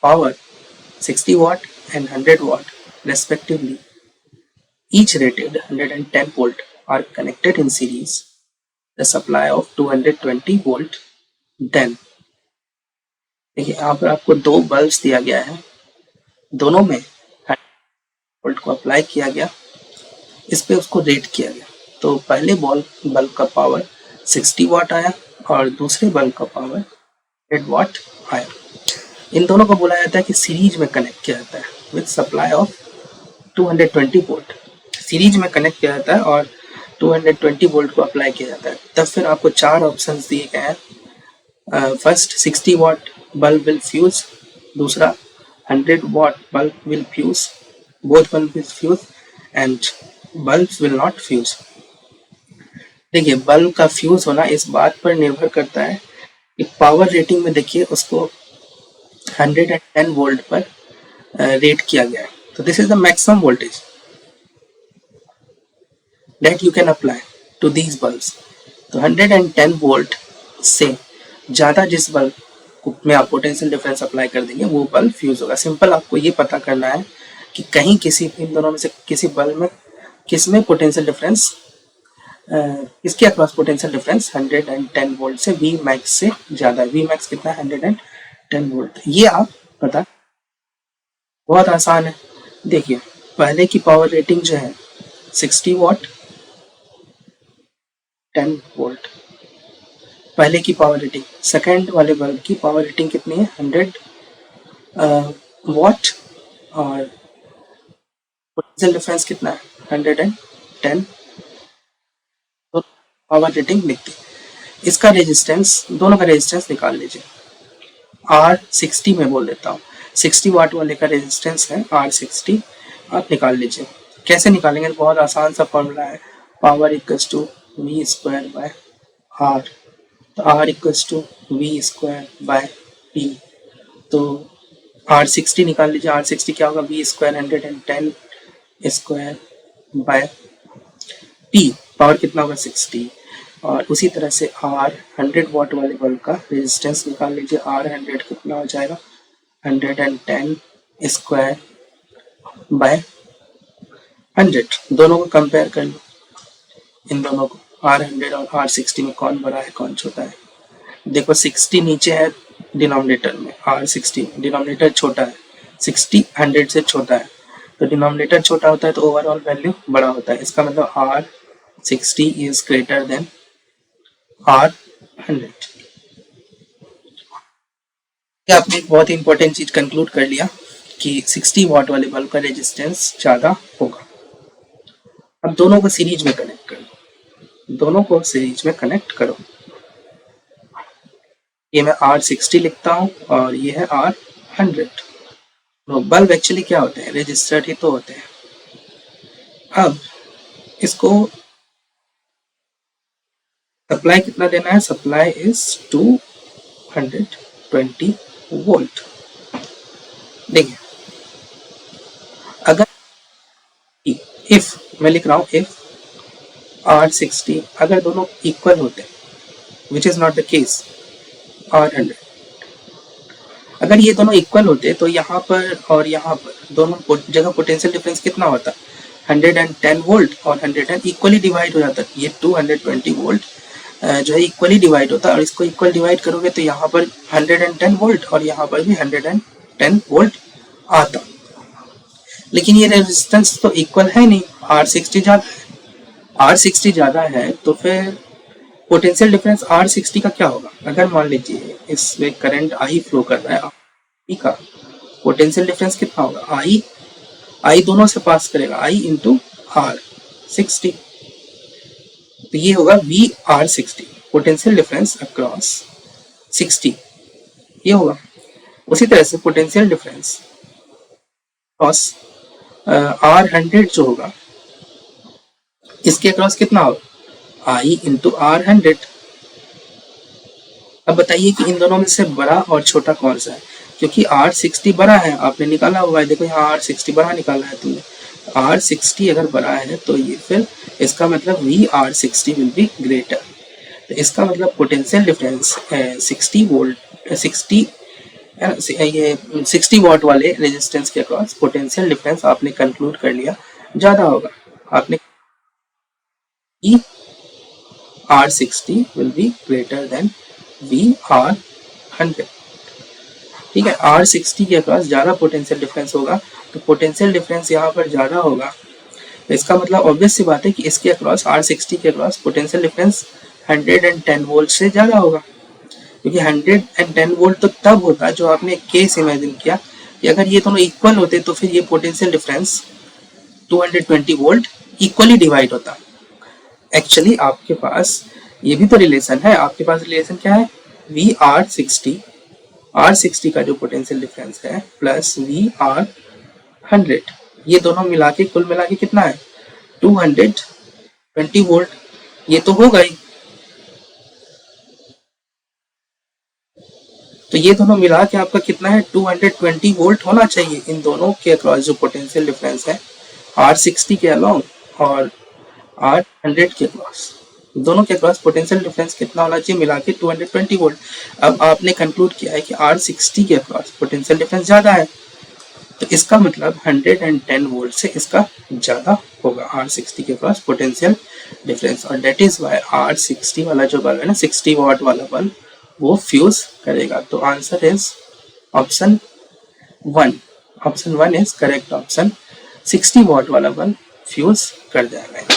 power 60 watt and 100 watt respectively, each rated 110 volt, are connected in series. The supply of 220 volt. Then देखिए यहाँ पर आपको दो bulbs दिया गया है, दोनों में 100 वोल्ट को अप्लाई किया गया, इस पे उसको रेट किया गया। तो पहले बल्ब का पावर 60 वाट आया और दूसरे बल्ब का पावर 100 वाट आया। इन दोनों को बोला जाता है कि सीरीज में कनेक्ट किया जाता है with supply of 220 volt. Series में कनेक्ट किया जाता है और 220 वोल्ट को अप्लाई किया जाता है। तब फिर आपको चार ऑप्शंस दिए गए हैं। First 60 watt bulb will fuse, दूसरा 100 watt bulb will fuse, both bulb will fuse and bulbs will not fuse. देखिए बल्ब का फ्यूज होना इस बात पर निर्भर करता है कि पावर रेटिंग में देखिए उसको 110 वोल्ट पर रेट किया गया है। तो this is the maximum voltage that you can apply to these bulbs। तो 110 वोल्ट से ज़्यादा जिस बल्ब में आप पोटेंशियल डिफरेंस अप्लाई कर देंगे वो बल्ब फ्यूज होगा। सिंपल आपको ये पता करना है कि कहीं किसी इन दोनों में से किसी बल्ब में किसमें पोटेंशियल डिफरेंस इसके अक्रॉस पोटेंशियल डिफरेंस 110 वोल्ट से वी मैक्स से ज़्यादा है। वी मैक्स कितना है 110 वोल्ट। ये आप पता, बहुत आसान है। देखिए पहले की पावर रेटिंग जो है 60 वाट 10 वोल्ट, पहले की पावर रेटिंग। सेकंड वाले बल्ब की पावर रेटिंग कितनी है 100 वाट और पोटेंशियल डिफरेंस कितना है 110। तो पावर रेटिंग लिखती है। इसका रेजिस्टेंस, दोनों का रेजिस्टेंस निकाल लीजिए। R60 में बोल देता हूँ, 60 वाट वाले का रेजिस्टेंस है R60, आप निकाल लीजिए। कैसे निकालेंगे? बहुत आसान सा फॉर्मूला है, power equals to V square by R. तो R equals to V square by P. तो R60 निकाल लीजिए। R60 क्या होगा? V square 110 square by P, power कितना होगा 60। और उसी तरह से R 100 वाट वाले बल्ब का रेजिस्टेंस निकाल लीजिए। R100 कितना हो जाएगा 110 स्क्वायर बाय 100। दोनों को कंपेयर कर लो, इन दोनों को R100 और R60 में कौन बड़ा है कौन छोटा है। देखो 60 नीचे है डिनोमिनेटर में, R60 डिनोमिनेटर छोटा है, 60 100 से छोटा है। तो डिनोमिनेटर छोटा होता है तो ओवरऑल वैल्यू बड़ा होता है। इसका मतलब R60 is greater than R100। आपने एक बहुत ही इंपॉर्टेंट चीज कंक्लूड कर लिया कि 60 वाट वाले बल्ब का रेजिस्टेंस ज्यादा होगा। अब दोनों को सीरीज में कनेक्ट करो, दोनों को सीरीज में कनेक्ट करो। ये मैं R60 लिखता हूँ और ये है R100। तो बल्ब एक्चुअली क्या होते हैं? रेजिस्टर ही तो होते हैं। अब इसको सप्लाई कितना देना है? Supply is 220 volt. देखिए अगर इफ मैं लिख रहा हूँ इफ R60 अगर दोनों इक्वल होते, which is not the case, R100 अगर ये दोनों इक्वल होते तो यहाँ पर और यहाँ पर दोनों जगह पोटेंशियल डिफरेंस कितना होता? 110 वोल्ट और 110 इक्वली डिवाइड हो जाता। ये 220 वोल्ट जो है इक्वली डिवाइड होता है और इसको इक्वल डिवाइड करोगे तो यहाँ पर 110 वोल्ट और यहाँ पर भी 110 वोल्ट आता। लेकिन ये रेजिस्टेंस तो इक्वल है नहीं, R60 ज्यादा है। R60 ज्यादा है तो फिर पोटेंशियल डिफरेंस R60 का क्या होगा? अगर मान लीजिए इसमें करंट I फ्लो कर रहा है, I का पोटेंशियल डिफरेंस कितना होगा? I दोनों से पास करेगा, I इंटू R60। तो ये होगा VR60, पोटेंशियल डिफरेंस अक्रॉस 60, ये होगा। उसी तरह से पोटेंशियल डिफरेंस अक्रॉस R100 जो होगा इसके अक्रॉस कितना होगा? I into R100। अब बताइए कि इन दोनों में से बड़ा और छोटा कौन सा है? क्योंकि R60 बड़ा है, आपने निकाला हुआ है, देखो यहाँ R60 बड़ा निकाला है तुमने। R60 अगर बड़ा है तो ये फिर इसका मतलब VR60 विल बी ग्रेटर। तो इसका मतलब पोटेंशियल डिफरेंस 60 वोल्ट 60 है ना। ये 60 वॉट वाले रेजिस्टेंस के अक्रॉस पोटेंशियल डिफरेंस आपने कंक्लूड कर लिया ज्यादा होगा। आपने R60 will be greater than VR100। ठीक है, R60 के अक्रॉस ज्यादा पोटेंशियल डिफरेंस होगा, तो पोटेंशियल डिफरेंस यहाँ पर ज्यादा होगा, तो इसका मतलब ऑब्वियस सी बात है कि इसके अक्रॉस R60 के अक्रॉस पोटेंशियल डिफरेंस 110 वोल्ट से ज्यादा होगा, क्योंकि 110 वोल्ट तो तब होता जो आपने केस इमेजिन किया कि अगर ये दोनों इक्वल होते तो फिर ये potential difference 220 volt equally divide होता। एक्चुअली आपके पास ये भी तो रिलेशन है, आपके पास रिलेशन क्या है, R60 का जो पोटेंशियल डिफरेंस है प्लस VR100, ये दोनों मिला के कुल मिला के कितना है 220 वोल्ट, ये तो होगा ही। तो ये दोनों मिला के आपका कितना है 220 वोल्ट होना चाहिए इन दोनों के अक्रॉस जो पोटेंशियल डिफरेंस है R60 के अलोंग और R100 के अक्रॉस, दोनों के अक्रॉस पोटेंशियल डिफरेंस कितना होना चाहिए मिला के 220 वोल्ट। अब आपने कंक्लूड किया है कि R60 के अक्रॉस पोटेंशियल डिफरेंस ज्यादा है, तो इसका मतलब 110 वोल्ट से इसका ज्यादा होगा R60 के अक्रॉस पोटेंशियल डिफरेंस, और डेट इज वाई R60 वाला जो बल्ब है ना 60 वॉट वाला बल्ब वो फ्यूज करेगा। तो answer is option 1, option 1 is correct option, 60 what वाला बल्ब फ्यूज कर जाएगा।